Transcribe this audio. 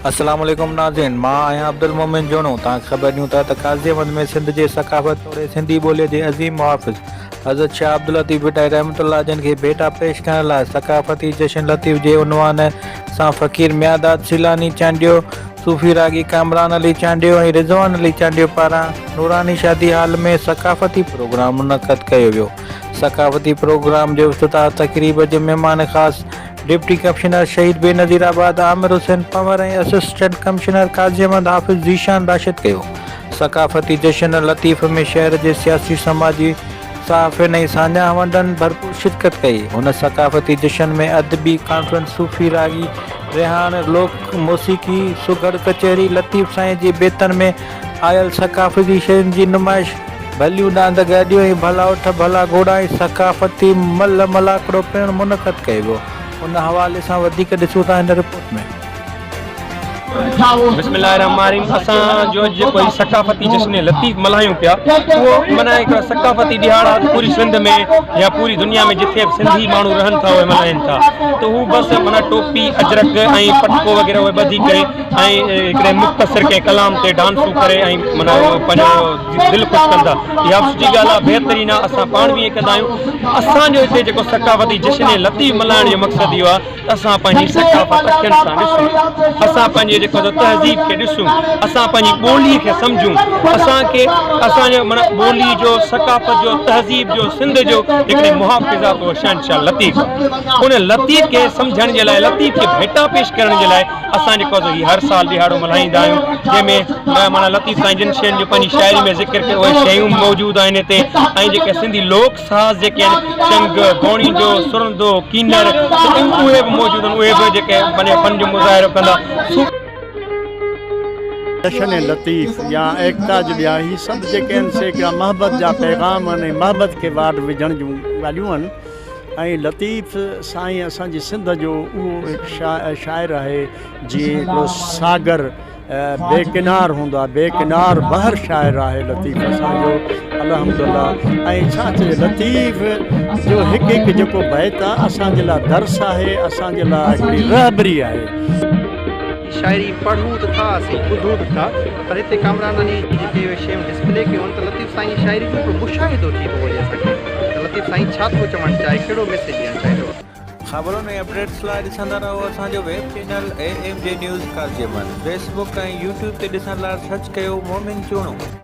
अस्सलाम वालेकुम नाज़रीन, मां आहियां अब्दुल मोमिन जोनो। तव्हांखे ख़बर ॾियूं था त गाज़ियाबाद में सिंध जे सक़ाफ़त तोड़े सिंधी ॿोलीअ जे अज़ीम मुहाफ़िज़ हज़रत शाह अब्दुल लतीफ़ भिटाई रहमतुल्लाह जन खे भेटा पेश करण लाइ सक़ाफ़ती जश्न लतीफ़ जे उनवान सां फ़क़ीर मियादाद सिलानी चांडियो, सूफ़ी रागी कामरान अली चांडियो ऐं रिज़वान अली चांडियो पारां नूरानी शादी हाल में सक़ाफ़ती प्रोग्राम मुनक़द कयो वियो। सक़ाफ़ती प्रोग्राम जे इफ़्तिताह तक़रीब जे महिमान ख़ासि डिप्टी कमिश्नर शहीद बेनज़ीराबाद आमिर हुसैन पंवर ऐं असिस्टेंट कमिश्नर गाज़ियाबाद हाफ़िज़ ज़ीशान राशिद कयो। सक़ाफ़ती जश्न लतीफ़ में शहर जे सियासी समाजी सहाफ़ियुनि ऐं सान्या वंडनि भरपूर शिरकत कई। हुन सक़ाफ़ती जश्न में अदबी कॉन्फ्रेंस, सूफ़ी रागी, रेहान, लोक मौसीक़ी, सुघड़ कचहरी, लतीफ़ साईं जे बेतन में आयल सक़ाफ़ती शयुनि जी नुमाइश, भलियूं डांद गाॾियूं ऐं भला उठ भला घोड़ा ऐं सक़ाफ़ती मल मलाकड़ो पिणु मुनक़द कयो वियो। उन हवाले सां वधीक ॾिसूं था हिन रिपोर्ट में। बिस्मिल्लाहिर्रहमानिर्रहीम। असां जो जेको सक़ाफ़ती जश्न लतीफ़ मल्हायूं पिया, उहो माना हिकिड़ा सक़ाफ़ती ॾिहाड़ा पूरी सिंध में या पूरी दुनिया में जिथे बि सिंधी माण्हू रहनि था उहे मल्हाइनि था। त हू बसि माना टोपी, अजरक ऐं पटको वग़ैरह उहे ॿधी करे ऐं हिकिड़े मुख़्तसिर कंहिं कलाम ते डांसूं करे ऐं माना पंहिंजो दिलि ख़ुशि कंदा। इहा सुठी ॻाल्हि आहे, बहितरीन आहे। असां पाण बि ईअं कंदा आहियूं। असांजो हिते जेको सक़ाफ़ती जश्न लतीफ़ मल्हाइण जो मक़सदु इहो आहे त असां पंहिंजी सक़ाफ़त अखियुनि सां ॾिसूं, असां पंहिंजे जेको तहज़ीब खे ॾिसूं, असां पंहिंजी ॿोलीअ खे सम्झूं। असांखे असांजो माना ॿोली जो, सक़ाफ़त जो, तहज़ीब जो, सिंध जो हिकिड़े मुहाफ़िज़ आहे तो शहनशाह लतीफ़। उन लतीफ़ खे सम्झण जे लाइ, लतीफ़ खे भेटा पेश करण जे लाइ असां जेको आहे हर साल ॾिहाड़ो मल्हाईंदा आहियूं, जंहिंमें माना लतीफ़ साईं जिन शयुनि जो पंहिंजी शाइरी में ज़िक्र कयो उहे शयूं मौजूदु आहिनि हिते। ऐं जेके सिंधी लोक साज़ जेके आहिनि, चंग, घोड़ी जो, सुरंदो, कीनर, उहे बि मौजूदु आहिनि। उहे बि जेके माना फन जो मुज़ाहिरो कंदा। जश्न लतीफ़ या एकता जो ॿिया ही सभु जेके आहिनि से हिकिड़ा महबत जा पैगाम आहिनि ऐं महबत खे वाट विझण जूं ॻाल्हियूं आहिनि। ऐं लतीफ़ साईं असांजी सिंध जो उहो हिकु शाइर आहे जीअं हिकिड़ो सागर बेकिनार हूंदो आहे, बेकिनार बहर शाइर आहे लतीफ़ असांजो अल्हम्दुलिल्लाह। ऐं छा चइजे, लतीफ़ जो हिकु हिकु जेको बैत आहे असांजे लाइ दर्स आहे, असांजे लाइ हिकिड़ी रहबरी आहे। शायरी पढ़ूं त था, असीं ॿुधूं त था, पर हिते कामरान अली जेके शयूं डिस्प्ले कयूं त लतीफ़ साईं जी शाइरी जो हिकिड़ो मुशाहिदो थी थो वञे असांखे त लतीफ़ साईं छा थो चवणु चाहे, कहिड़ो मैसेज ॾियणु चाहे थो। ख़बरुनि ऐं अपडेट्स लाइ ॾिसंदा रहो असांजो web channel AMJ news Ghaziabad. Facebook ऐं यूट्यूब ते ॾिसण लाइ सर्च कयो मोमिन जोनो।